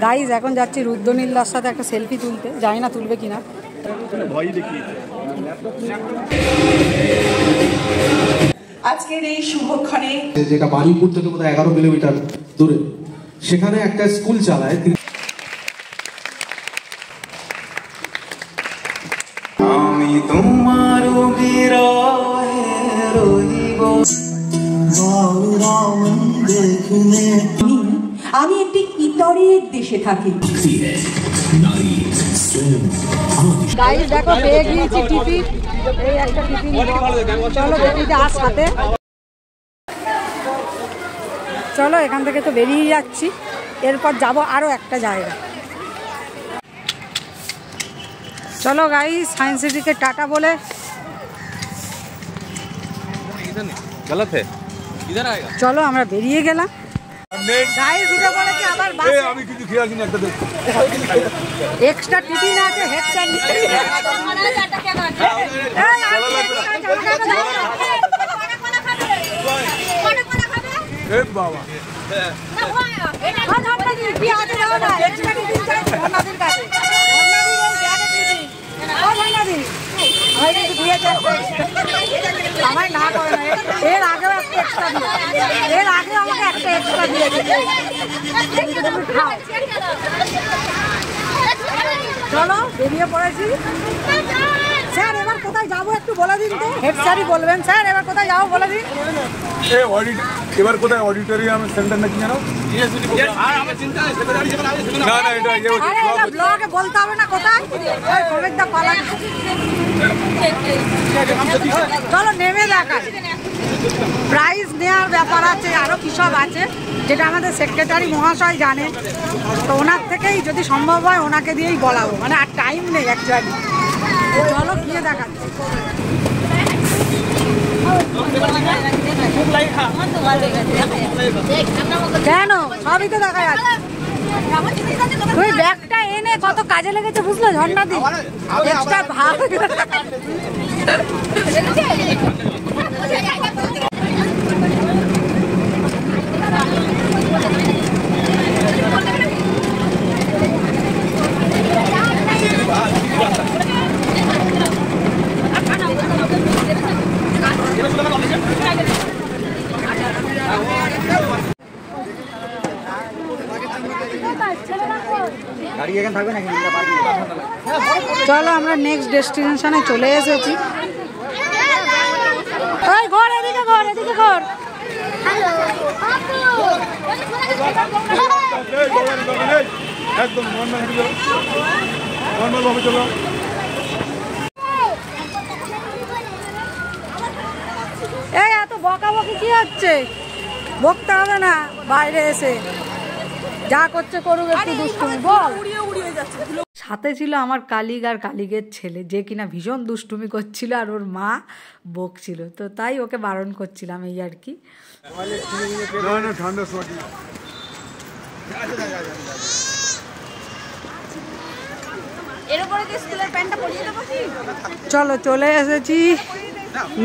Guys এখন যাচ্ছি রুদ্রনীলদার সাথে একটা সেলফি তুলতে, জানি না তুলবে কিনা। আজকের এই শুভক্ষণে, যেটা বারুইপুর থেকে বোধহয় 11 কিলোমিটার দূরে, সেখানে একটা স্কুল চালায়। আমি তোমার আমি একটি ইতরের দেশে থাকি। গাইজ দেখো পেয়ে গিয়েছি টিফিন, এই একটা টিফিন। চলো বেরিয়ে আস সাথে, চলো এখান থেকে তো বেরিয়ে যাচ্ছি, এরপর যাব আরো একটা জায়গা। চলো গাইজ সায়েন্স সিটিকে টাটা বলে চলো আমরা বেরিয়ে গেলাম। এক্সট্রা টিফিন আছে, হেড স্যার আমায় না করে না, এর আগেও একটা এক্সট্রা দিয়ে, এর আগে আমাকে একটা এক্সট্রা দিয়েছে। চলো বেরিয়ে পড়েছি। স্যার এবার কোথায় যাবো একটু বলে দিন তো, হেড স্যারই বলবেন। স্যার এবার কোথায় যাবো বলে দিন। এবার কোথায় অডিটোরিয়াম সেন্টার নাকি জানো? ব্লগে বলতে হবে না কোথায়। চলো নেমে দেখাই, প্রাইজ নেওয়ার ব্যাপার আছে, আরো কি সব আছে যেটা আমাদের সেক্রেটারি মহাশয় জানেন। তো ওনার থেকেই যদি সম্ভব হয় ওনাকে দিয়েই বলাবো, মানে আর টাইম নেই অ্যাকচুয়ালি। চলো গিয়ে দেখাচ্ছি। কেন সবই তো দেখা যাচ্ছে। তুই ব্যাগটা এনে কত কাজে লেগেছে বুঝলো ঝর্ণা দি, এক্সট্রা ভাব। চলো আমরা নেক্সট ডেস্টিনেশনে চলে এসেছি। ওই ঘর এদিকে, ঘর এদিকে, ঘর। একদম নর্মাল ভাবে চলো। এই এত বকাবকি কি হচ্ছে? বকতে হবে না, বাইরে এসে যা করছে করুক, একটু দুষ্টুমি বল। সাথে ছিল আমার কালিগ আর কালিগের ছেলে, যে কিনা ভীষণ দুষ্টুমি করছিল আর ওর মা বকছিল, তো তাই ওকে বারণ করছিলাম এই আর কি। চলো চলে এসেছি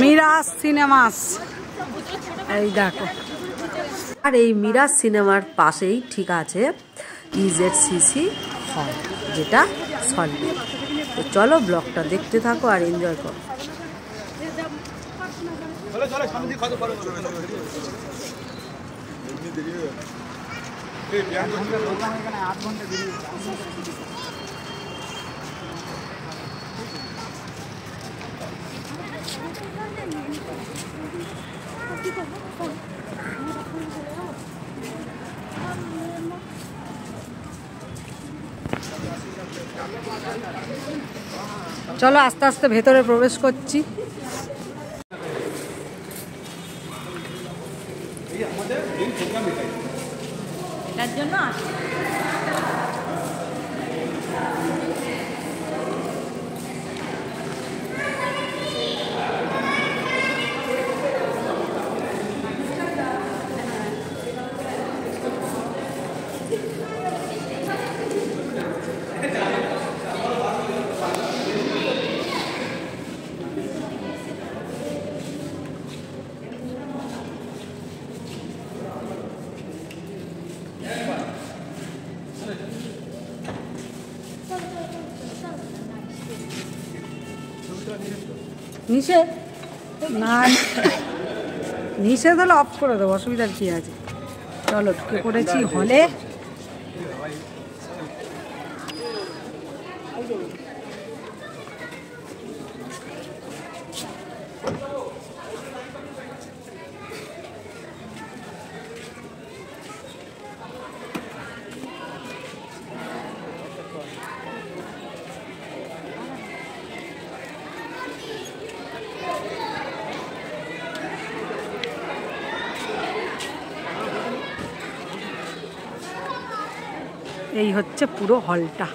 মিরাজ সিনেমাস, এই দেখো। আর এই মিরাজ সিনেমার পাশেই ঠিক আছে EZCC হল, যেটা সল্টলেক। তো চলো ব্লগটা দেখতে থাকো আর এনজয় করো। চলো আস্তে আস্তে ভেতরে প্রবেশ করছি। তার জন্য নিষেধ না, নিষেধ হলে অফ করে দেবো, অসুবিধার কী আছে। চলো ঢুকে পড়েছি হলে। এই হচ্ছে পুরো হলটা।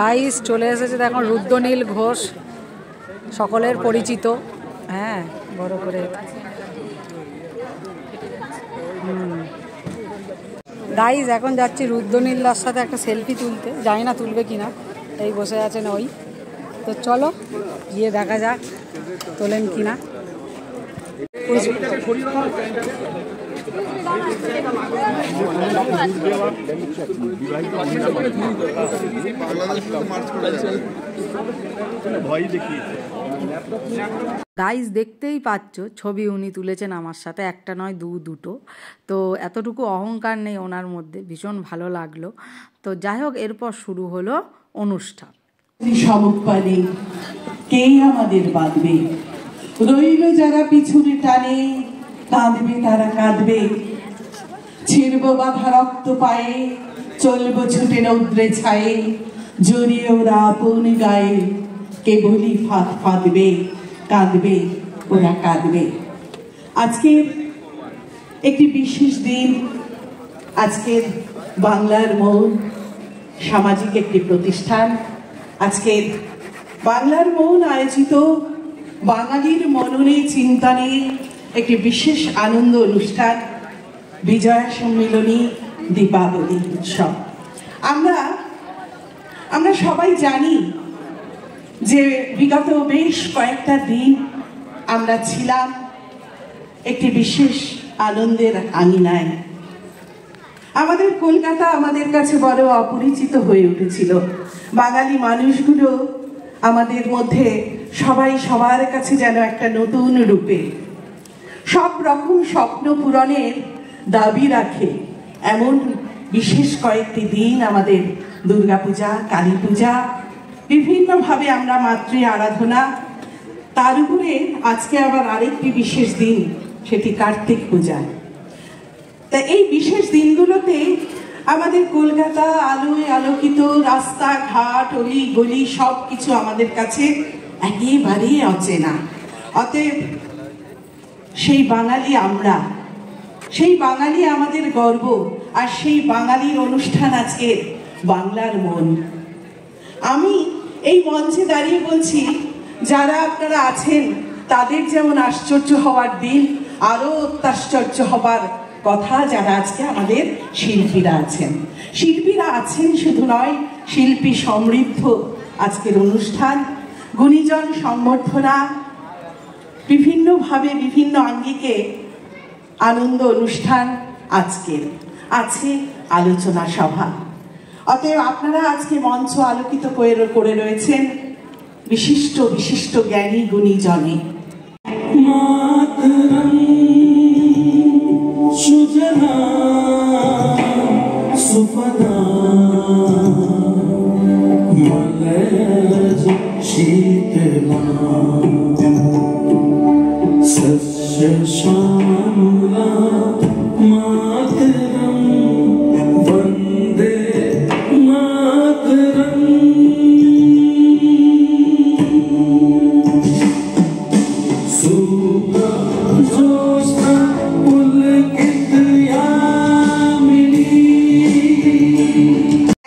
গাইস চলে এসেছে দেখুন রুদ্রনীল ঘোষ, সকলের পরিচিত। হ্যাঁ বড় করে গাইস এখন যাচ্ছি রুদ্রনীলদার সাথে একটা সেলফি তুলতে, জানি না তুলবে কিনা, এই বসে আছেন ওই। তো চলো গিয়ে দেখা যাক তোলেন কিনা। গাইজ দেখতেই পাচ্ছ ছবি উনি তুলেছেন আমার সাথে, একটা নয় দুটো। তো এতটুকু অহংকার নেই ওনার মধ্যে, ভীষণ ভালো লাগলো। তো যাই হোক এরপর শুরু হলো অনুষ্ঠান। সমপানে কে আমাদের বাঁধবে, রইল যারা পিছনে টানে, কাঁদবে তারা কাঁদবে, ছিড়ব বাঁধা রক্ত পায়ে, চলবো ছুটে রৌদ্রে ছায়ে, জড়িয়ে ওরা আপন গায়ে, কেবলই ফাঁদ ফাঁদবে, কাঁদবে ওরা কাঁদবে। আজকের একটি বিশেষ দিন, আজকের বাংলার মৌন সামাজিক একটি প্রতিষ্ঠান, আজকের বাংলার মৌন আয়োজিত বাঙালির মননে চিন্তনে একটি বিশেষ আনন্দ অনুষ্ঠান, বিজয়া সম্মিলনী দীপাবলি উৎসব। আমরা সবাই জানি যে বিগত বেশ কয়েকটা দিন আমরা ছিলাম একটি বিশেষ আনন্দের আঙিনায়। আমাদের কলকাতা আমাদের কাছে বড় অপরিচিত হয়ে উঠেছিল। বাঙালি মানুষগুলো আমাদের মধ্যে সবাই সবার কাছে যেন একটা নতুন রূপে সব রকম স্বপ্ন পূরণের দাবি রাখে। এমন বিশেষ কয়েকটি দিন আমাদের দুর্গাপূজা, কালী পূজা, বিভিন্নভাবে আমরা মাতৃ আরাধনা, তার উপরে আজকে আবার আরেকটি বিশেষ দিন, সেটি কার্তিক পূজা। তা এই বিশেষ দিনগুলোতে আমাদের কলকাতা আলোয় আলোকিত, রাস্তাঘাট অলি গলি সব কিছু আমাদের কাছে একেবারেই অচেনা। অতএব সেই বাঙালি আমরা, সেই বাঙালি আমাদের গর্ব, আর সেই বাঙালির অনুষ্ঠান আজকে বাংলার মন। আমি এই মঞ্চে দাঁড়িয়ে বলছি, যারা আপনারা আছেন তাদের যেমন আশ্চর্য হওয়ার দিন, আরো অত্যাশ্চর্য হবার কথা যারা আজকে আমাদের শিল্পীরা আছেন। শিল্পীরা আছেন শুধু নয়, শিল্পী সমৃদ্ধ আজকের অনুষ্ঠান, গুণীজন সম্বর্ধনা, বিভিন্নভাবে বিভিন্ন আঙ্গিকে আনন্দ অনুষ্ঠান, আজকের আছে আলোচনা সভা। অতএব আপনারা আজকে মঞ্চ আলোকিত করে রয়েছেন বিশিষ্ট বিশিষ্ট জ্ঞানী গুণীজনে।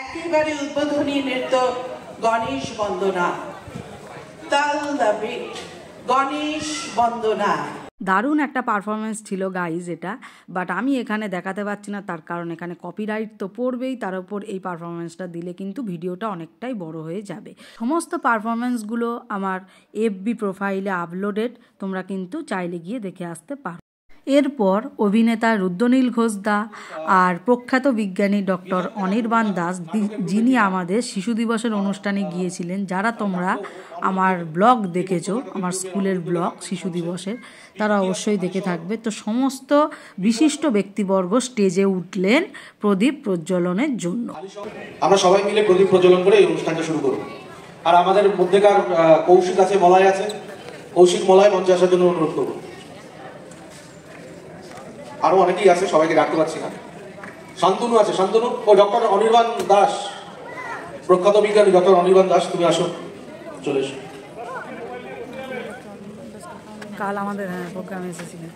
একেবারে উদ্বোধনী নৃত্য গণেশ বন্দনা, তাল দ্য বেট, গণেশ বন্দনা। দারুণ একটা পারফরমেন্স ছিল গাইজ এটা, বাট আমি এখানে দেখাতে পারছি না, তার কারণ এখানে কপিরাইট তো পড়বেই, তার উপর এই পারফরমেন্সটা দিলে কিন্তু ভিডিওটা অনেকটাই বড় হয়ে যাবে। সমস্ত পারফরমেন্সগুলো আমার এফবি প্রোফাইলে আপলোডেড, তোমরা কিন্তু চাইলে গিয়ে দেখে আসতে পারো। এরপর অভিনেতা রুদ্রনীল ঘোষদা আর প্রখ্যাত বিজ্ঞানী ডক্টর অনির্বাণ দাস, যিনি আমাদের শিশু দিবসের অনুষ্ঠানে গিয়েছিলেন, যারা তোমরা আমার ব্লগ দেখেছো, আমার স্কুলের ব্লগ শিশু দিবসের, তারা অবশ্যই দেখে থাকবে। তো সমস্ত বিশিষ্ট ব্যক্তিবর্গ স্টেজে উঠলেন প্রদীপ প্রজ্বলনের জন্য। আমরা সবাই মিলে প্রদীপ প্রজ্বলন করে এই অনুষ্ঠানটা শুরু করব। আর আমাদের মধ্যেকার কৌশিক আছে, মলয় আছে, কৌশিক মলয় মঞ্চে আসার জন্য অনুরোধ করব। আরো অনেকেই আছে, সবাইকে ডাকতে পারছি না। শান্তনু আছে, শান্তনু ও ডক্টর অনির্বাণ দাস, প্রখ্যাত বিজ্ঞানী ডক্টর অনির্বাণ দাস, তুমি আসো, চলে এসো। কাল আমাদের প্রোগ্রামে এসেছিলেন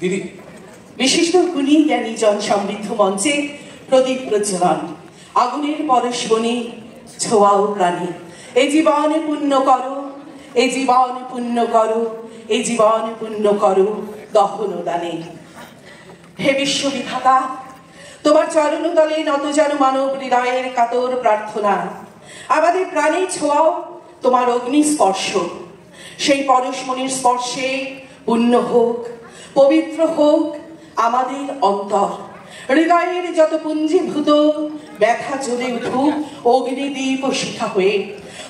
দিদি। বিশিষ্ট গুণী জ্ঞানী জন সমৃদ্ধ মঞ্চে প্রদীপ প্রজ্বলন, আগুনের পরশবনে ছোঁয়াও প্রাণী। এই জীবনে পুণ্য করো, এই জীবনে পুণ্য করো, এই জীবনে পুণ্য করো দহন দানে। হে বিশ্ববিধাতা, তোমার চরণতলে নত যেন মানব হৃদয়ের কাতর প্রার্থনা। আমাদের প্রাণে ছোঁয়াও তোমার অগ্নি স্পর্শ, সেই পরশমণির স্পর্শে পুণ্য হোক, পবিত্র হোক আমাদের অন্তর। হৃদয়ের যত পুঞ্জীভূত ব্যথা জ্বলে উঠুক অগ্নিদীপ শিখা হয়ে।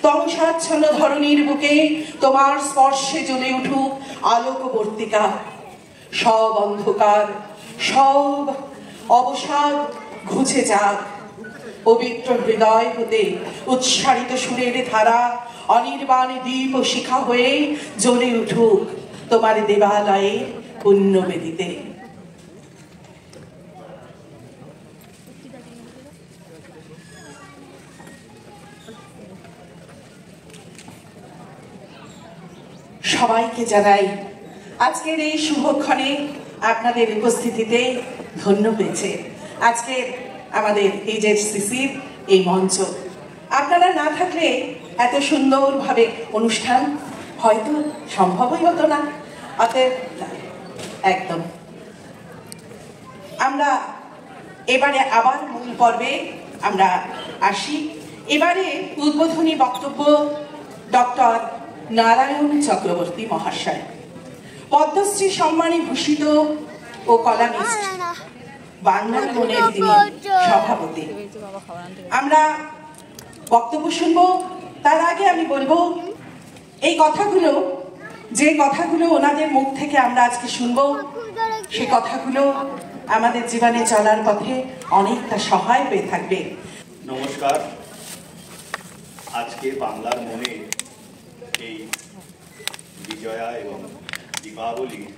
তমসাচ্ছন্ন ধরণীর বুকে তোমার স্পর্শে জ্বলে উঠুক আলোকবর্তিকা। সব অন্ধকার, সব অবসাদ ঘুচে যাক। পবিত্র হৃদয় হতে উচ্চারিত সুরের ধারা অনির্বাণ দীপ শিখা হয়ে জ্বলে উঠুক তোমার দেবালয়ে পুণ্যবেদিতে। সবাইকে জানাই আজকের এই শুভক্ষণে আপনাদের উপস্থিতিতে ধন্য হয়েছে আজকের আমাদের এইচএসসিসির এই মঞ্চ। আপনারা না থাকলে এত সুন্দরভাবে অনুষ্ঠান হয়তো সম্ভবই হতো না। অতএব একদম আমরা এবারে আবার মূল পর্বে আমরা আসি। এবারে উদ্বোধনী বক্তব্য ডক্টর নারায়ণ চক্রবর্তী মহাশয়, পদ্মশ্রী সম্মানে ভূষিত ও কলামিস্ট, বাংলার মনের তিনি সভাপতি। আমরা বক্তব্য শুনবো, তার আগে আমি বলবো এই কথাগুলো, যে কথাগুলো ওনাদের মুখ থেকে আমরা আজকে শুনবো, সে কথাগুলো আমাদের জীবনে চলার পথে অনেকটা সহায় হয়ে থাকবে। নমস্কার। আজকে বাংলার মনে এই বিজয়া এবং দীপাবলির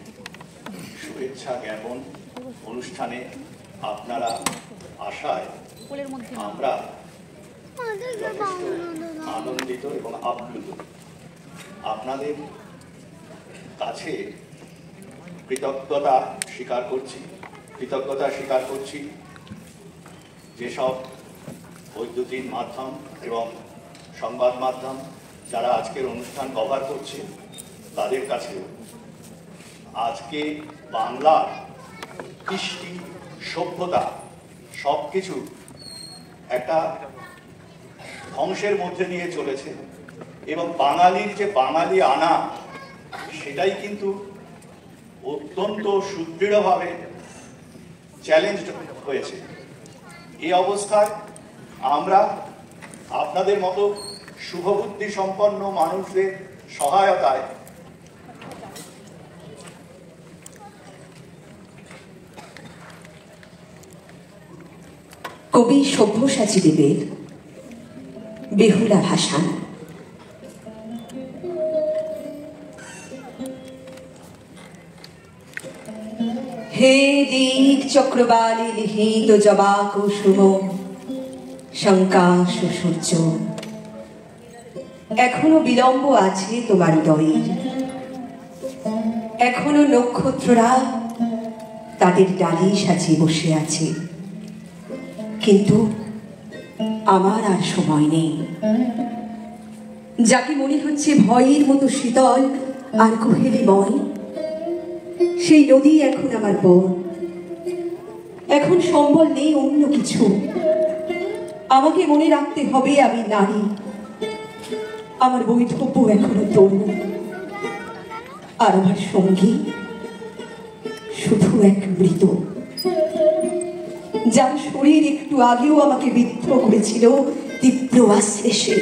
শুভেচ্ছা জ্ঞাপন অনুষ্ঠানে আপনারা আসায় আমরা আনন্দিত এবং আপ্লুত। আপনাদের কাছে কৃতজ্ঞতা স্বীকার করছি যেসব বৈদ্যুতিন মাধ্যম এবং সংবাদ মাধ্যম যারা আজকের অনুষ্ঠান কভার করছে তাদের কাছেও। আজকে বাংলার কৃষ্টি, সভ্যতা সব কিছু একটা ধ্বংসের মধ্যে নিয়ে চলেছে এবং বাঙালির যে বাঙালি আনা সেটাই কিন্তু অত্যন্ত সুদৃঢ়ভাবে চ্যালেঞ্জড হয়েছে। এই অবস্থায় আমরা আপনাদের মতো শুভবুদ্ধি সম্পন্ন মানুষদের সহায়তায় কবি সব্যসাচী দেবের বেহুলা ভাষা। হে দিক চক্রবালী লিখিত জবা কুসুম শঙ্কা সুসূর্য, এখনো বিলম্ব আছে তোমার হৃদয়ের, এখনো নক্ষত্ররা তাদের ডালি সাজিয়ে বসে আছে, কিন্তু আমার আর সময় নেই। যাকে মনে হচ্ছে ভয়ের মতো শীতল আর কোহেলিময়, সেই নদী এখন আমার বর। এখন সম্বল নেই অন্য কিছু, আমাকে মনে রাখতে হবে আমি নারী। আমার বৈধব্য এখনো তরুণ, আর আমার সঙ্গী শুধু এক মৃত, যার শরীর একটু আগেও আমাকে বিদ্ধ করেছিল তীব্র আশ্লেষে।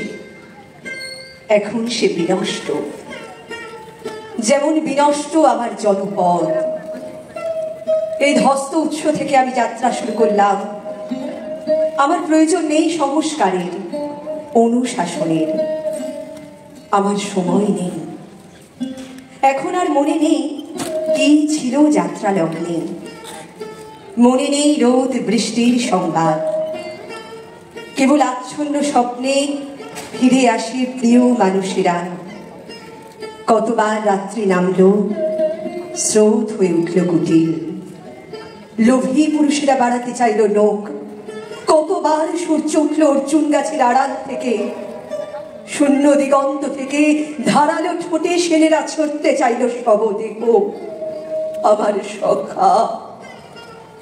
এখন সে বিনষ্ট, যেমন বিনষ্ট আমার জনপদ। এই ধস্ত উৎস থেকে আমি যাত্রা শুরু করলাম। আমার প্রয়োজন নেই সংস্কারের, অনুশাসনের। আমার সময় নেই, এখন আর মনে নেই কি ছিল যাত্রা লগ্নে। মনে নেই রোদ বৃষ্টির সংবাদ, কেবল আচ্ছন্ন স্বপ্নে ফিরে আসে প্রিয় মানুষেরা। কতবার রাত্রি নামলো, স্রোত হয়ে উঠল কুটিল। লোভী পুরুষেরা বাড়াতে চাইল নখ। কতবার সূর্য উঠল অর্জুন গাছের আড়াল থেকে। শূন্য দিগন্ত থেকে ধারালো ঠোঁটে সেনেরা ছড়তে চাইল শবদেহ। আমার সখা,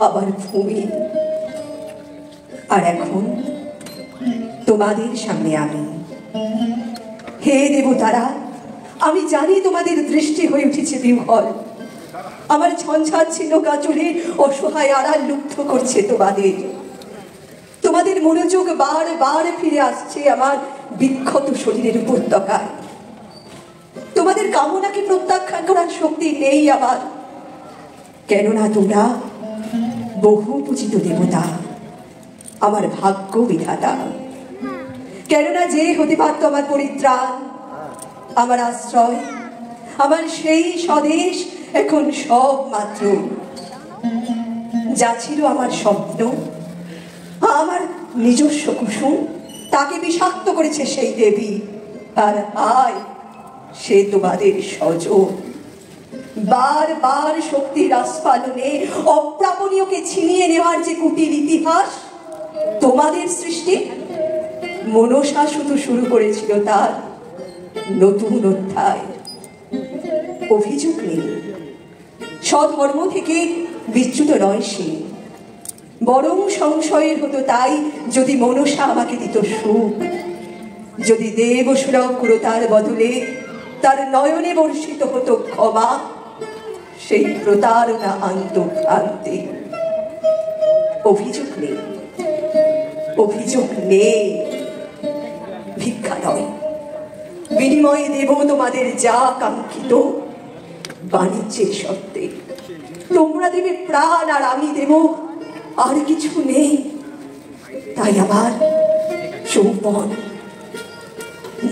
আমার ভূমি। আর এখন তোমাদের সামনে আমি। হে দেবতারা, আমি জানি তোমাদের দৃষ্টি হয়ে উঠেছে বিহ্বল। আমার ঝঞ্ঝাচ্ছিন্ন কাচরে অসহায় আড়াল লুপ্ত করছে তোমাদের। তোমাদের মনোযোগ বারবার ফিরে আসছে আমার বিক্ষত শরীরের উপত্যকায়। তোমাদের কামনাকে প্রত্যাখ্যান করার শক্তি নেই আমার, কেননা তোমরা বহু পূজিত দেবতা, আমার ভাগ্য বিধাতা। কেননা যে হতে পারত আমার পরিত্রাণ, আমার আশ্রয়, আমার সেই স্বদেশ এখন সব মাত্র। যা ছিল আমার স্বপ্ন, আমার নিজস্ব কুসুম, তাকে বিষাক্ত করেছে সেই দেবী। আর আয় সে তোমাদের স্বজন। বারবার শক্তির আস্ফালনে অপ্রাপণীয়কে ছিনিয়ে নেওয়ার যে কুটিল ইতিহাস তোমাদের সৃষ্টি, মনসা শুধু শুরু করেছিল তার নতুন অধ্যায়। অভিযোগ নেই, স্বধর্ম থেকে বিচ্যুত নয় সে, বরং সংশয়ের হতো তাই যদি মনসা আমাকে দিত সুখ, যদি দেব সুরক্ষতার বদলে তার নয়নে বর্ষিত হতো ক্ষমা, সেই প্রতারণা আন্তঃভ্রান্তি। অভিযোগ নেই, অভিযোগ নেই, ভিক্ষা নয়। বিনিময়ে দেব তোমাদের যা কাঙ্ক্ষিত, বাণিজ্যের শর্তে। তোমরা দেবে প্রাণ আর আমি দেব আর কিছু নেই। তাই আবার চৌপন।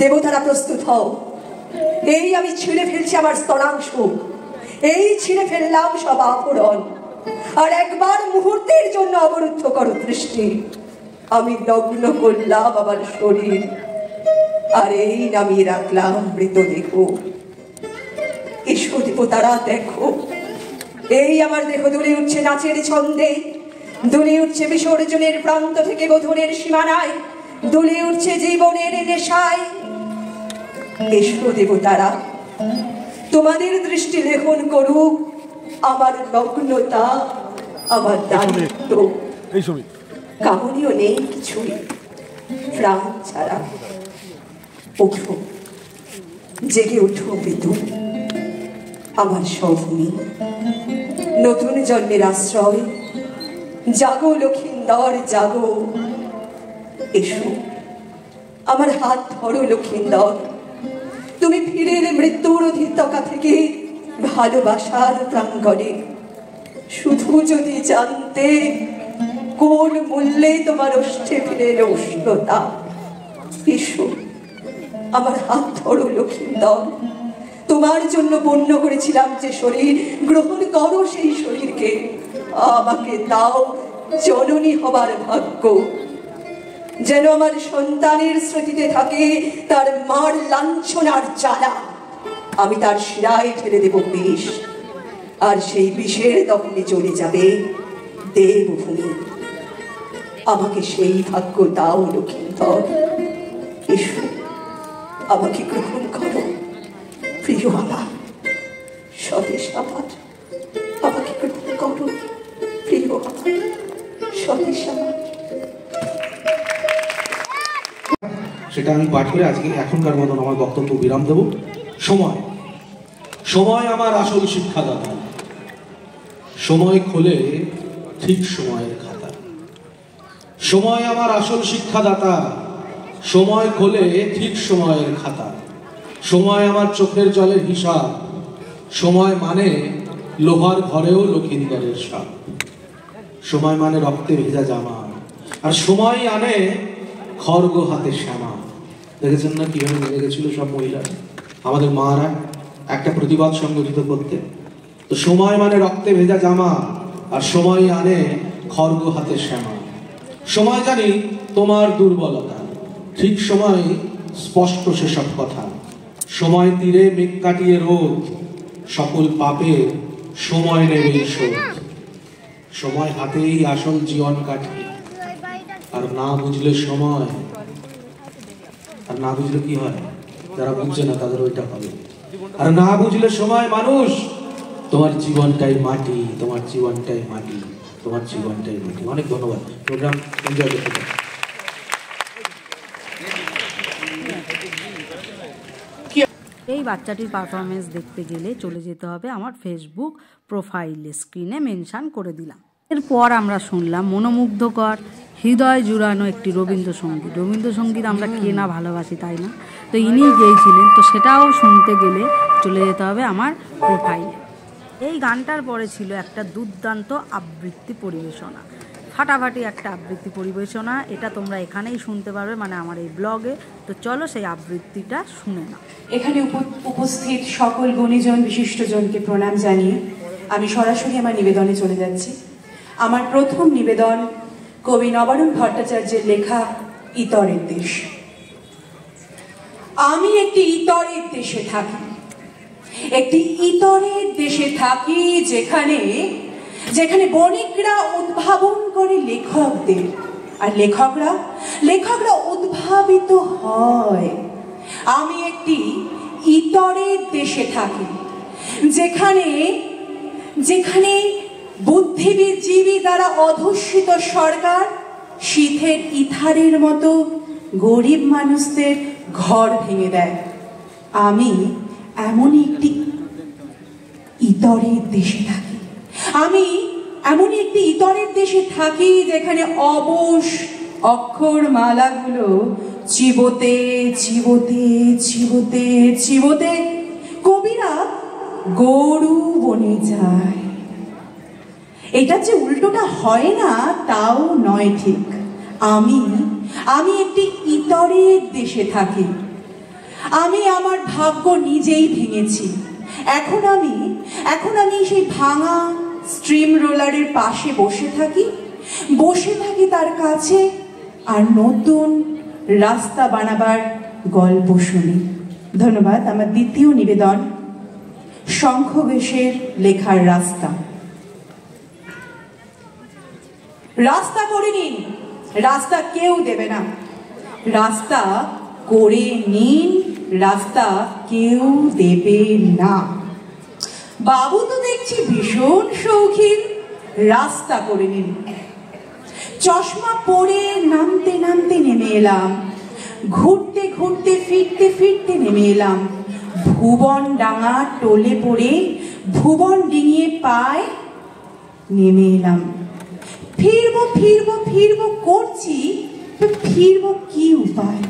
দেবতারা প্রস্তুত হও, এই আমি ছিঁড়ে ফেলছি আমার স্তনাংশ, এই ছিঁড়ে ফেললাম সব আভরণ। আর একবার মুহূর্তের জন্য অবরুদ্ধ করো দৃষ্টি। আমি নগ্ন করলাম আমার শরীর, আর এই নামিয়ে রাখলাম মৃতদেহ। এসো দেবতারা দেখো, এই আমার দেহ দুলে উঠছে নাচের ছন্দে, দুলে উঠছে বিসর্জনের প্রান্ত থেকে বোধনের সীমানায়, দুলে উঠছে জীবনের নেশায়। এসো দেবতারা, তোমাদের দৃষ্টি লেখন করুক আমার নগ্নতা, আমার দারিদ্র। কামনীয় নেই কিছুই প্রাণ ছাড়া। ওঠো, জেগে ওঠো মৃত্যু, আমার স্বভূমি, নতুন জন্মের আশ্রয়। জাগো লক্ষিন্দর জাগো, এসো আমার হাত ধরো লক্ষিন্দর। তুমি ফিরে এলে মৃত্যুর অধিত্যকা থেকে ভালোবাসার প্রাঙ্গণে। শুধু যদি জানতে কোন মূল্যে তোমার ওষ্ঠে ফিরে এলো উষ্ণতা। এসো আমার হাত ধরো লক্ষিন্দর। তোমার জন্য বন্য করেছিলাম যে শরীর, গ্রহণ করো সেই শরীরকে। আমাকে দাও জননী হবার ভাগ্য, যেন আমার সন্তানের স্মৃতিতে থাকে তার মার লাঞ্ছনার জ্বালা। আমি তার শিরায় ঠেলে দেব বিষ, আর সেই বিষের দখলে চলে যাবে দেবভূমি। আমাকে সেই ভাগ্য দাও লক্ষিন্দর। এসো আমাকে গ্রহণ করো প্রিয় আমার স্বদেশ আমার, আমাকে গ্রহণ করো প্রিয় আমার স্বদেশ আমার। সেটা আমি পাঠ করে আজকে এখনকার মতন আমার বক্তব্য বিরাম দেব। সময়, সময় আমার আসল শিক্ষাদাতা। সময় খোলে ঠিক সময়ের খাতা। সময় আমার আসল শিক্ষাদাতা। সময় খোলে ঠিক সময়ের খাতা। সময় আমার চোখের জলের হিসাব। সময় মানে লোহার ঘরেও লক্ষিন্দরের সাপ। সময় মানে রক্তে ভেজা জামা, আর সময় আনে খড়গ হাতে শ্যামা। দেখেছেন না কিভাবে লেগেছিল সব মহিলা, আমাদের মারা একটা প্রতিবাদ সংগঠিত করতে। তো সময় মানে রক্তে ভেজা জামা, আর সময় আনে খড়গ হাতে শ্যামা। সময় জানি তোমার দুর্বলতা, ঠিক সময় স্পষ্ট সেসব কথা। সময় তীরে মেঘ কাটিয়ে রোদ, সকল পাপে সময় নেবেই শোধ। সময় হাতেই আসল জীবন কাটে, আর না বুঝলে সময়, আর না বুঝলে কি হয়, যারা বুঝছে না তাদের ওইটা হবে। আর না বুঝলে সময় মানুষ, তোমার জীবনটাই মাটি, তোমার জীবনটাই মাটি, তোমার জীবনটাই মাটি। অনেক ধন্যবাদ। প্রোগ্রাম এনজয় করতে পারেন। এই বাচ্চাটির পারফরমেন্স দেখতে গেলে চলে যেতে হবে আমার ফেসবুক প্রোফাইলে, স্ক্রিনে মেনশান করে দিলাম। এরপর আমরা শুনলাম মনোমুগ্ধকর, হৃদয় জুড়ানো একটি রবীন্দ্রসঙ্গীত। রবীন্দ্রসঙ্গীত আমরা কে না ভালোবাসি, তাই না? তো ইনিই গেয়েছিলেন, তো সেটাও শুনতে গেলে চলে যেতে হবে আমার প্রোফাইলে। এই গানটার পরে ছিল একটা দুর্দান্ত আবৃত্তি পরিবেশনা, ফাটাফাটি একটা আবৃত্তি পরিবেশনা। এটা তোমরা এখানেই শুনতে পারবে, মানে আমার এই ব্লগে। তো চলো সেই আবৃত্তিটা শুনে নাও। এখানে উপস্থিত সকল গুণীজন বিশিষ্টজনকে প্রণাম জানিয়ে আমি সরাসরি আমার নিবেদনে চলে যাচ্ছি। আমার প্রথম নিবেদন কবি নবারুণ ভট্টাচার্যের লেখা ইতরের দেশ। আমি একটি ইতরের দেশে থাকি, একটি ইতরের দেশে থাকি, যেখানে যেখানে বণিকরা উদ্ভাবন করে লেখকদের, আর লেখকরা উদ্ভাবিত হয়। আমি একটি ইতরের দেশে থাকি, যেখানে যেখানে বুদ্ধিজীবী দ্বারা অধুষ্ঠিত সরকার শীতের ইথারের মতো গরিব মানুষদের ঘর ভেঙে দেয়। আমি এমন একটি ইতরের দেশে থাকি, আমি এমন একটি ইতরের দেশে থাকি, যেখানে অবশ অক্ষর মালাগুলো চিবোতে চিবোতে চিবোতে চিবোতে কবিরা গরু বনে যায়। এটা যে উল্টোটা হয় না তাও নয় ঠিক। আমি একটি ইতরের দেশে থাকি। আমি আমার ভাগ্য নিজেই ভেঙেছি। এখন আমি সেই ভাঙা স্ট্রিম রোলারের পাশে বসে থাকি তার কাছে, আর নতুন রাস্তা বানাবার গল্প শুনি। ধন্যবাদ। আমার দ্বিতীয় নিবেদন শঙ্খ ঘোষের লেখার রাস্তা। রাস্তা করে নিন, রাস্তা কেউ দেবে না। রাস্তা করে নিন, রাস্তা কেউ দেবে না। বাবু তো দেখছি ভীষণ শৌখিন, রাস্তা করে নিন। চশমা পরে নামতে নামতে নেমে এলাম, ঘুরতে ঘুরতে ফিরতে ফিরতে নেমে এলাম। ভুবন ডাঙা টোলে পড়ে ভুবন ডিঙিয়ে পায় নেমে এলাম। ফিরবো ফিরবো ফিরবো করছি, ফিরবো কি উপায়?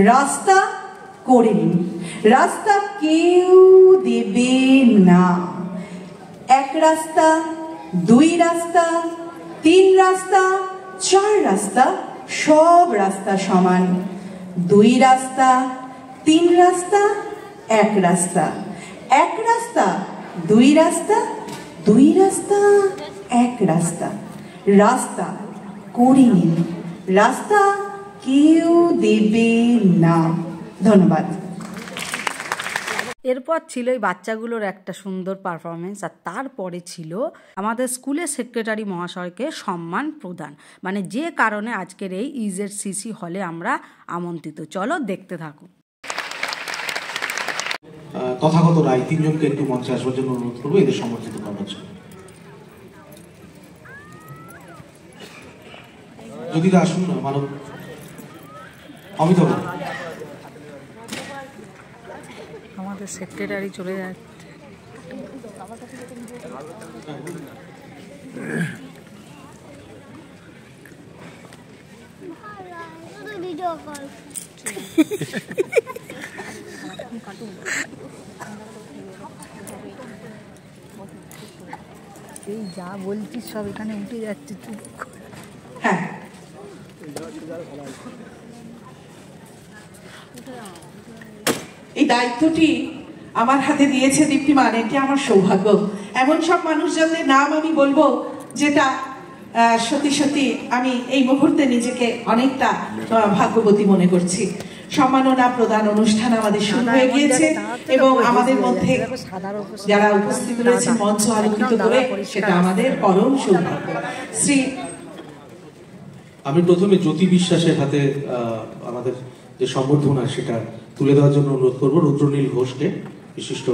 রাস্তা করে নিন, রাস্তা কেউ দেবে না। এক রাস্তা, দুই রাস্তা, তিন রাস্তা, চার রাস্তা, সব রাস্তা সমান। দুই রাস্তা, তিন রাস্তা, এক রাস্তা, এক রাস্তা, দুই রাস্তা, দুই রাস্তা, এক রাস্তা। রাস্তা করে নিন, রাস্তা কেউ দেবে না। ধন্যবাদ। এরপর ছিল এই বাচ্চাগুলোর একটা সুন্দর পারফরমেন্স, আর তারপরে ছিল আমাদের স্কুলের সেক্রেটারি মহাশয়কে সম্মান প্রদান, মানে যে কারণে আজকের এই ইজেড সিসি হলে আমরা আমন্ত্রিত। চলো দেখতে থাকো। তথাগত রায়, তিনজনকে একটু মঞ্চে আসবার জন্য অনুরোধ করবো এদের সমর্থিত করার জন্য। যদি আসুন না মানব, অমিতাভ। আমাদের সেক্রেটারি চলে যাচ্ছে। এই যা বলছিস সব এখানে উঠে যাচ্ছে, চুপ করে। হ্যাঁ, এই দায়িত্বটি আমার হাতে দিয়েছে দীপ্তিমান, এটি আমার সৌভাগ্য। এমন সব মানুষজনদের নাম আমি বলবো যেটা সত্যি সত্যি আমি এই মুহূর্তে নিজেকে অনেকটা ভাগ্যবতী মনে করছি। সম্মাননা প্রদান অনুষ্ঠান আমাদের শুরু হয়ে গিয়েছে এবং আমাদের মধ্যে যারা উপস্থিত রয়েছে মঞ্চ আলোকিত করে, সেটা আমাদের পরম সৌভাগ্য। শ্রী আমি প্রথমে জ্যোতি বিশ্বাসের হাতে আমাদের যে সম্বর্ধনা সেটা তুলে দেওয়ার জন্য অনুরোধ করবো রুদ্রনীল ঘোষকে, বিশিষ্ট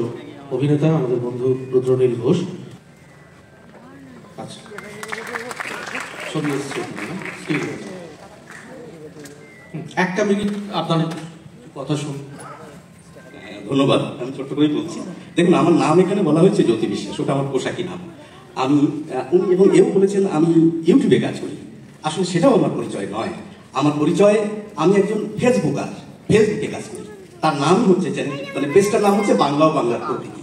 অভিনেতা আমাদের বন্ধু রুদ্রনীল ঘোষ। আচ্ছা, ছবি এসছে, একটা মিনিট আপনার কথা শুন। ধন্যবাদ। আমি ছোট্ট করেই বলছি, দেখুন আমার নাম এখানে বলা হয়েছে জ্যোতি বিশ্বাস, ওটা আমার পোশাকি নাম। আমি এবং এও বলেছেন আমি ইউটিউবে কাজ করি, আসলে সেটাও আমার পরিচয় নয়। আমার পরিচয়, আমি একজন ফেসবুকার, ফেসবুকে কাজ করি। তার নাম হচ্ছে মানে পেজটার নাম হচ্ছে বাংলা ও বাংলার প্রকৃতি।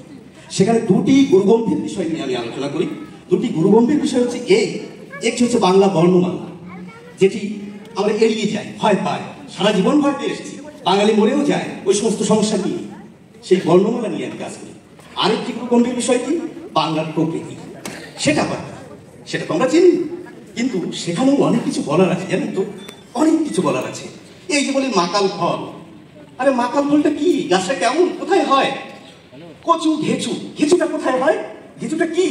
সেখানে দুটি গুরুগম্ভীর বিষয় নিয়ে আমি আলোচনা করি। দুটি গুরুগম্ভীর বিষয় হচ্ছে একটি হচ্ছে বাংলা বর্ণমালা, যেটি আমরা এড়িয়ে যাই, ভয় পাই, সারা জীবন ভয় পেয়ে এসেছি, বাঙালি মরেও যায় ওই সমস্ত সমস্যা নিয়ে, সেই বর্ণমালা নিয়ে আমি কাজ করি। আরেকটি গম্ভীর বিষয় কি, বাংলার প্রকৃতি, সেটা তো আমরা চিনি, কিন্তু সেখানেও অনেক কিছু বলার আছে, জানেন তো, অনেক কিছু বলার আছে। এই যে বলি মাকাল ফল, আরে মাকাল ফলটা কি, গাছটা কেমন, কোথায় হয়? কচু, ঘেঁচুটা কোথায় হয়, ঘেঁচুটা কি,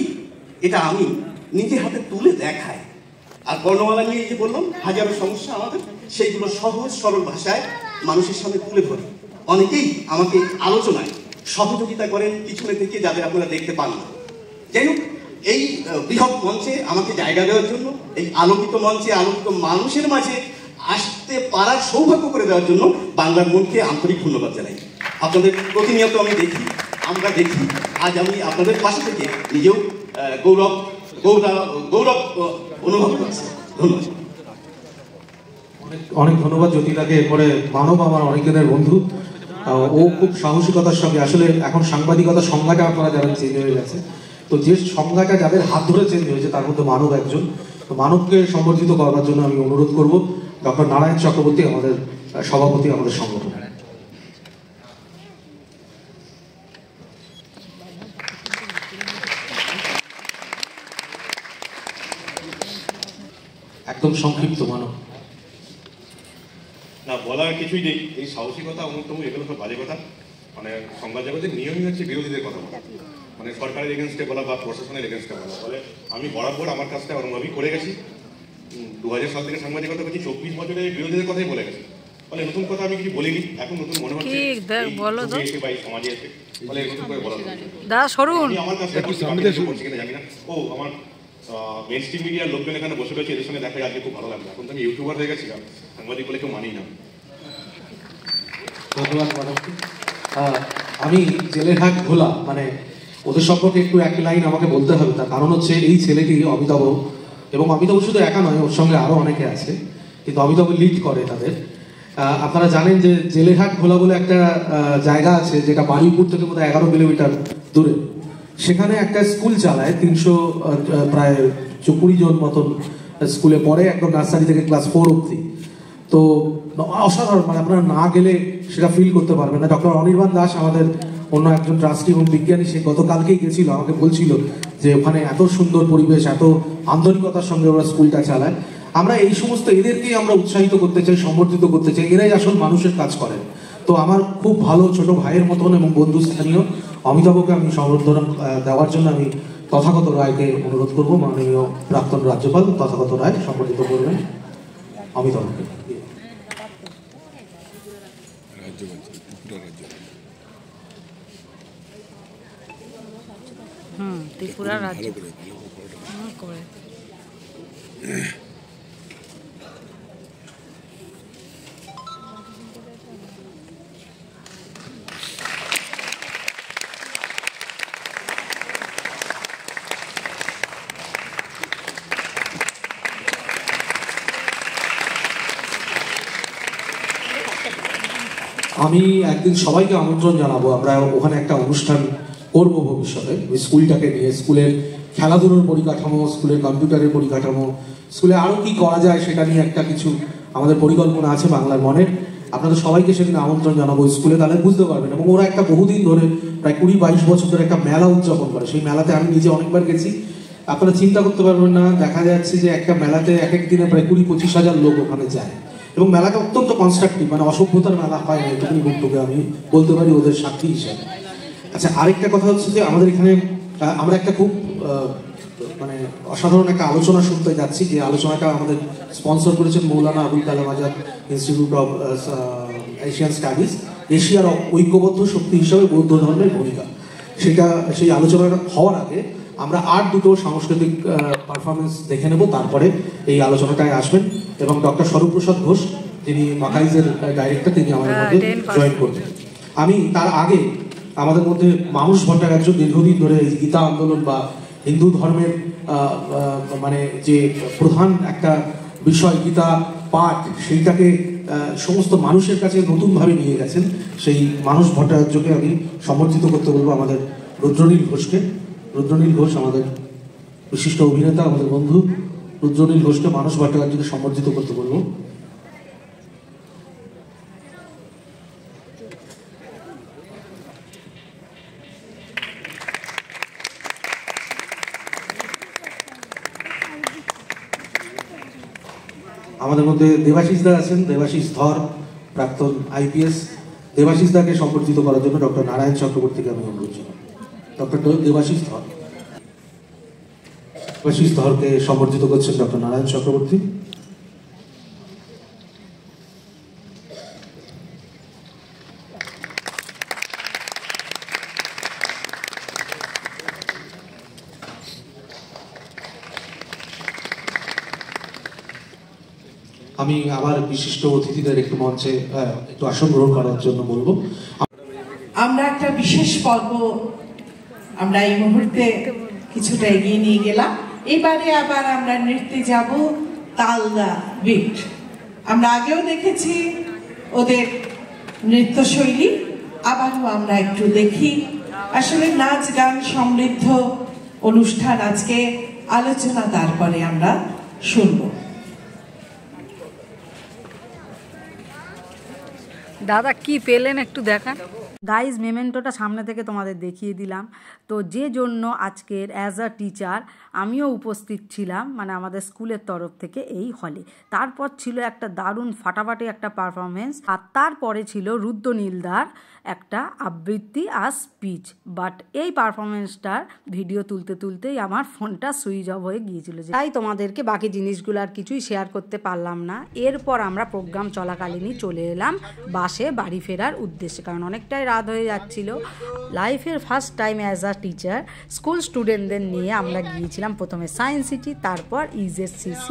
এটা আমি নিজে হাতে তুলে দেখাই। আর বর্ণমালা নিয়ে যে বললাম হাজারো সমস্যা আমাদের, সেইগুলো সহজ সরল ভাষায় মানুষের সামনে তুলে ধরি। অনেকেই আমাকে আলোচনায় সহযোগিতা করেন পিছনে থেকে, যাদের আপনারা দেখতে পান না। যাই হোক, এই বৃহৎ মঞ্চে আমাকে জায়গা দেওয়ার জন্য, এই আলোকিত মঞ্চে আলোকিত মানুষের মাঝে আসতে পারার সৌভাগ্য করে দেওয়ার জন্য বাংলার মনকে আন্তরিক ধন্যবাদ জানাই। আপনাদের প্রতিনিয়ত আমি দেখি, আমরা দেখি, আজ আমি আপনাদের পাশে থেকে নিজেও গৌরব অনুভব করছি। ধন্যবাদ। অনেক ধন্যবাদ জ্যোতিদাকে। এরপরে মানব আমার অনেকজনের বন্ধু, ও খুব সাহসিকতার সঙ্গে, আসলে এখন সাংবাদিকতার সংজ্ঞাটা আপনারা যারা চেঞ্জ হয়ে গেছে, তো যে সংজ্ঞাটা যাদের হাত ধরে চেঞ্জ হয়েছে তার মধ্যে মানব একজন। তো মানবকে সম্বর্ধিত করবার জন্য আমি অনুরোধ করব ডক্টর নারায়ণ চক্রবর্তী, আমাদের সভাপতি আমাদের সংগঠন। একদম সংক্ষিপ্ত মানব। না, বলার কিছুই নেই। এই সাহসিকতা, অন্যতম, এগুলো সব বাজে কথা। মানে সংবাদ জগতের নিয়মই হচ্ছে বিরোধীদের কথা বলা, মানে সরকারের এগেনস্টে বলা বা প্রশাসনের এগেনস্টে বলা। ফলে আমি বরাবর আমার কাজটা অনুভবই করে গেছি। 2000 সাল থেকে সাংবাদিকতা করছি, 24 বছরে বিরোধীদের কথাই বলে গেছি। ফলে নতুন কথা আমি কিছু বলিনি, এখন নতুন মনে হচ্ছে সমাজে এসে, ফলে নতুন করে বলা আমার কাছে করছি কিনা জানি না। ও আমার মেন স্ট্রিম মিডিয়ার লোকজন এখানে বসে রয়েছে, এদের সঙ্গে দেখা আজকে খুব ভালো লাগলো। এখন তো আমি ইউটিউবার হয়ে গেছিলাম, সাংবাদিক বলে কেউ মানি না। ধন্যবাদ মানবকে। আমি জেলেরহাট ভোলা, মানে ওদের সম্পর্কে একটু এক লাইন আমাকে বলতে হবে। তার কারণ হচ্ছে এই ছেলেটি অমিতাভ, এবং অমিতাভ শুধু একা নয়, ওর সঙ্গে আরও অনেকে আছে, কিন্তু অমিতাভ লিড করে তাদের। আপনারা জানেন যে জেলেরহাট ভোলা বলে একটা জায়গা আছে, যেটা বারুইপুর থেকে বোধহয় 11 কিলোমিটার দূরে। সেখানে একটা স্কুল চালায়, 300 প্রায় 20 জন মতন স্কুলে পড়ে, একদম নার্সারি থেকে ক্লাস 4 অব্দি। তো অসাধারণ, মানে আপনারা না গেলে সেটা ফিল করতে পারবেন না। ডক্টর অনির্বাণ দাস, আমাদের অন্য একজন ট্রাস্টি এবং বিজ্ঞানী, সে গতকালকেই গেছিল, আমাকে বলছিল যে ওখানে এত সুন্দর পরিবেশ, এত আন্তরিকতার সঙ্গে ওরা স্কুলটা চালায়। আমরা এই সমস্ত এদেরকেই আমরা উৎসাহিত করতে চাই, সমর্থিত করতে চাই, এরাই আসল মানুষের কাজ করেন। তো আমার খুব ভালো ছোট ভাইয়ের মতন এবং বন্ধু স্থানীয় অমিতাভকে আমি সম্বর্ধনা দেওয়ার জন্য আমি তথাগত রায়কে অনুরোধ করবো। মাননীয় প্রাক্তন রাজ্যপাল তথাগত রায় সম্বর্ধিত করবেন অমিতাভকে। ত্রিপুরা রাজ্য করে। আমি একদিন সবাইকে আমন্ত্রণ জানাবো, আমরা ওখানে একটা অনুষ্ঠান করব ভবিষ্যতে ওই স্কুলটাকে নিয়ে। স্কুলের খেলাধুলোর পরিকাঠামো, স্কুলের কম্পিউটারের পরিকাঠামো, স্কুলে আরও কি করা যায় সেটা নিয়ে একটা কিছু আমাদের পরিকল্পনা আছে বাংলার মনের। আপনাদের সবাইকে সেদিন আমন্ত্রণ জানাবো স্কুলে, তাহলে বুঝতে পারবেন। এবং ওরা একটা বহুদিন ধরে প্রায় 20-22 বছর ধরে একটা মেলা উদযাপন করে। সেই মেলাতে আমি নিজে অনেকবার গেছি। আপনারা চিন্তা করতে পারবেন না, দেখা যাচ্ছে যে একটা মেলাতে এক এক দিনে প্রায় 20-25 হাজার লোক ওখানে যায়। এবং মেলাটা অত্যন্ত কনস্ট্রাকটিভ, মানে অসভ্যতার মেলা হয় না, এটুকুনি বক্তব্যে আমি বলতে পারি ওদের সাক্ষী হিসেবে। আচ্ছা, আরেকটা কথা হচ্ছে যে আমাদের এখানে আমরা একটা খুব মানে অসাধারণ একটা আলোচনা শুনতে যাচ্ছি, যে আলোচনাটা আমাদের স্পন্সর করেছেন Maulana Abul Kalam Azad institute of Asian studies, এশিয়ার ঐক্যবদ্ধ শক্তি হিসাবে বৌদ্ধ ধর্মের ভূমিকা। সেই আলোচনাটা হওয়ার আগে আমরা আর দুটো সাংস্কৃতিক পারফরমেন্স দেখে নেব, তারপরে এই আলোচনাটায় আসবেন। এবং ডক্টর স্বরূপপ্রসাদ ঘোষ, যিনি মাকাইজের ডাইরেক্টর, তিনি আমাদের মধ্যে জয়েন করবেন। আমি তার আগে আমাদের মধ্যে মানুষ ভট্টাচার্য দীর্ঘদিন ধরে গীতা আন্দোলন বা হিন্দু ধর্মের মানে যে প্রধান একটা বিষয় গীতা পাঠ, সেইটাকে সমস্ত মানুষের কাছে নতুনভাবে নিয়ে গেছেন। সেই মানুষ ভট্টাচার্যকে আমি সমর্থিত করতে বলবো, আমাদের রুদ্রনীল ঘোষকে। রুদ্রনীল ঘোষ আমাদের বিশিষ্ট অভিনেতা, আমাদের বন্ধু রুদ্রনীল ঘোষকে মানুষ ভট্টাচার্যকে সম্বর্ধিত করতে বলবো। আমাদের মধ্যে দেবাশিস দা আছেন, দেবাশিস ধর, প্রাক্তন IPS। দেবাশিস দাকে সম্বর্ধিত করার জন্য ডক্টর নারায়ণ চক্রবর্তীকে আমি অনুরোধ জানাই। ডক্টর দেবাশিস ধর, দেবাশিস ধরকে সম্বর্ধিত করছেন ডক্টর নারায়ণ চক্রবর্তী। আমি আমার বিশিষ্ট অতিথিদের একটু মঞ্চে একটু আসন গ্রহণ করার জন্য বলবো। আমরা একটা বিশেষ পর্ব আমরা এই মুহূর্তে কিছুটা এগিয়ে নিয়ে গেলাম। এবারে আবার আমরা নৃত্যে যাব তালদা বিট। আমরা আগেও দেখেছি ওদের নৃত্যশৈলী, আবারও আমরা একটু দেখি। আসলে নাচ গান সমৃদ্ধ অনুষ্ঠান আজকে, আলোচনা তারপরে আমরা শুনবো। দাদা কি পেলেন একটু দেখান। গাইজ, মেমেন্টোটা সামনে থেকে তোমাদের দেখিয়ে দিলাম। তো যে জন্য আজকের অ্যাজ আ টিচার আমিও উপস্থিত ছিলাম, মানে আমাদের স্কুলের তরফ থেকে এই হলে। তারপর ছিল একটা দারুণ ফাটাফাটি একটা পারফরমেন্স, আর তারপরে ছিল রুদ্রনীলদার একটা আবৃত্তি আর স্পিচ। বাট এই পারফরমেন্সটার ভিডিও তুলতে তুলতেই আমার ফোনটা সুইচ অফ হয়ে গিয়েছিল, তাই তোমাদেরকে বাকি জিনিসগুলো আর কিছুই শেয়ার করতে পারলাম না। এরপর আমরা প্রোগ্রাম চলাকালীনই চলে এলাম বাসে বাড়ি ফেরার উদ্দেশ্যে, কারণ অনেকটাই রাত হয়ে যাচ্ছিল। লাইফের first time as a teacher school স্টুডেন্টদের নিয়ে আমরা গিয়েছিলাম প্রথমে সায়েন্স সিটি, তারপর EZCC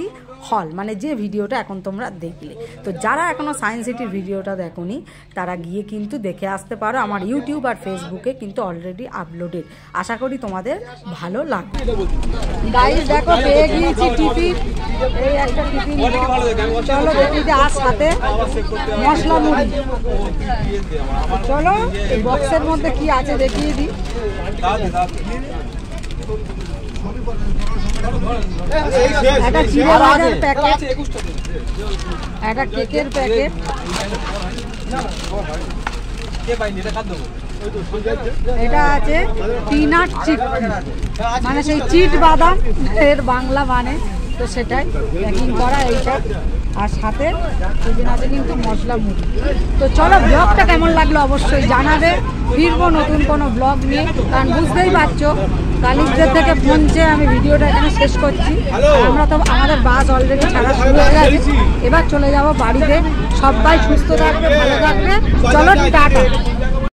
হল, মানে যে ভিডিওটা এখন তোমরা দেখলে। তো যারা এখনও সায়েন্স সিটির ভিডিওটা দেখোনি তারা গিয়ে কিন্তু দেখে আসতে পারো, আমার ইউটিউব আর ফেসবুকে কিন্তু অলরেডি আপলোডেড। আশা করি তোমাদের ভালো লাগবে। গাইস দেখো, পেয়ে গিয়েছি টিফিন, এই একটা টিফিন। চলো দেখি যে আর সাথে মশলা মুড়ি। চলো এই বক্সের মধ্যে কি আছে দেখিয়ে দিই। একটা চিড়ে ভাজার প্যাকেট, একটা কেকের প্যাকেট, এটা আছে পিনাট চিট, মানে সেই চিট বাদাম এর বাংলা মানে, তো সেটাই প্যাকিং করা এইটা। আর সাথে সেদিন আছে কিন্তু মশলা মুড়ি। তো চলো, ব্লগটা কেমন লাগলো অবশ্যই জানাবে। ফিরবো নতুন কোনো ব্লগ নিয়ে, কারণ বুঝতেই পারছো কালিকদের থেকে ফোন চেয়ে আমি ভিডিওটা এখানে শেষ করছি। আমরা তো আমাদের বাস অলরেডি ছাড়া শুরু হয়ে গেছে, এবার চলে যাব বাড়িতে। সবাই সুস্থ থাকবে, ভালো থাকবে। চলো টাটা।